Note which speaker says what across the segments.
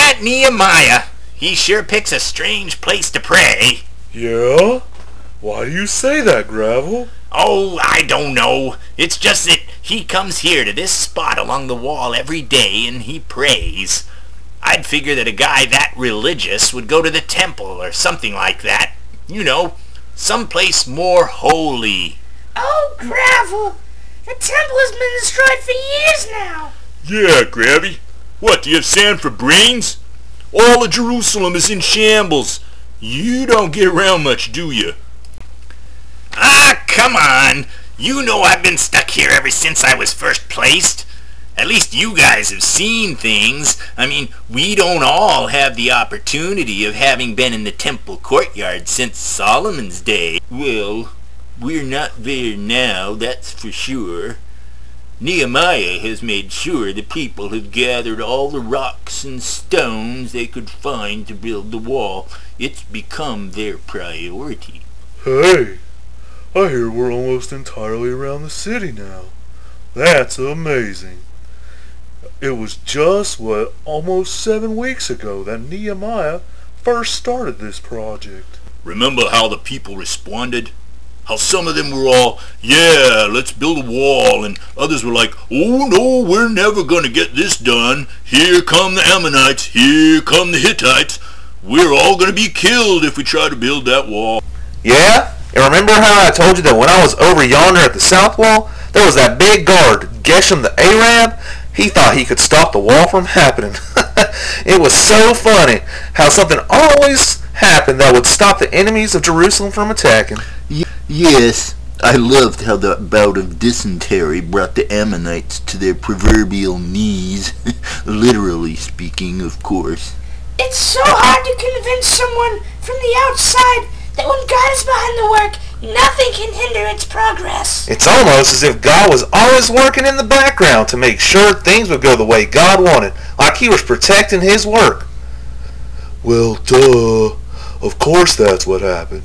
Speaker 1: That Nehemiah, he sure picks a strange place to pray.
Speaker 2: Yeah? Why do you say that, Gravel?
Speaker 1: Oh, I don't know. It's just that he comes here to this spot along the wall every day and he prays. I'd figure that a guy that religious would go to the temple or something like that. You know, someplace more holy.
Speaker 3: Oh, Gravel! The temple has been destroyed for years now.
Speaker 4: Yeah, Gravy. What, do you have sand for brains? All of Jerusalem is in shambles. You don't get around much, do you?
Speaker 1: Ah, come on. You know I've been stuck here ever since I was first placed. At least you guys have seen things. I mean, we don't all have the opportunity of having been in the temple courtyard since Solomon's day. Well, we're not there now, that's for sure. Nehemiah has made sure the people have gathered all the rocks and stones they could find to build the wall. It's become their priority.
Speaker 2: Hey, I hear we're almost entirely around the city now. That's amazing. It was just, almost 7 weeks ago that Nehemiah first started this project.
Speaker 4: Remember how the people responded? How some of them were all, yeah, let's build a wall, and others were like, oh no, we're never going to get this done. Here come the Ammonites, here come the Hittites. We're all going to be killed if we try to build that wall.
Speaker 5: Yeah? And remember how I told you that when I was over yonder at the south wall, there was that big guard, Geshem the Arab? He thought he could stop the wall from happening. It was so funny how something always happened that would stop the enemies of Jerusalem from attacking.
Speaker 6: Yes, I loved how that bout of dysentery brought the Ammonites to their proverbial knees. Literally speaking, of course.
Speaker 3: It's so hard to convince someone from the outside that when God is behind the work, nothing can hinder its progress.
Speaker 5: It's almost as if God was always working in the background to make sure things would go the way God wanted, like he was protecting his work.
Speaker 2: Well, duh. Of course that's what happened.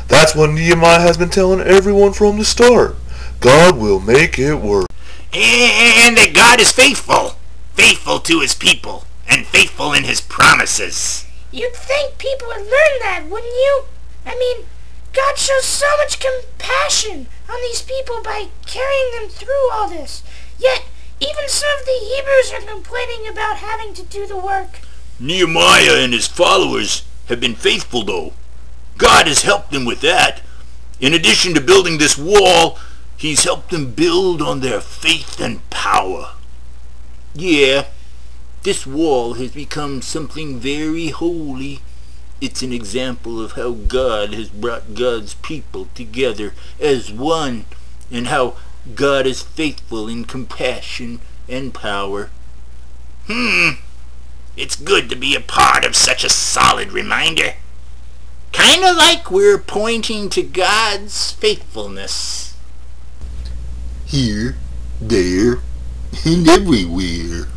Speaker 2: That's what Nehemiah has been telling everyone from the start. God will make it work.
Speaker 1: And that God is faithful. Faithful to his people. And faithful in his promises.
Speaker 3: You'd think people would learn that, wouldn't you? I mean, God shows so much compassion on these people by carrying them through all this. Yet, even some of the Hebrews are complaining about having to do the work.
Speaker 4: Nehemiah and his followers have been faithful, though. God has helped them with that. In addition to building this wall, he's helped them build on their faith and power. Yeah, this wall has become something very holy. It's an example of how God has brought God's people together as one, and how God is faithful in compassion and power.
Speaker 1: It's good to be a part of such a solid reminder. Kinda like we're pointing to God's faithfulness.
Speaker 6: Here, there, and everywhere.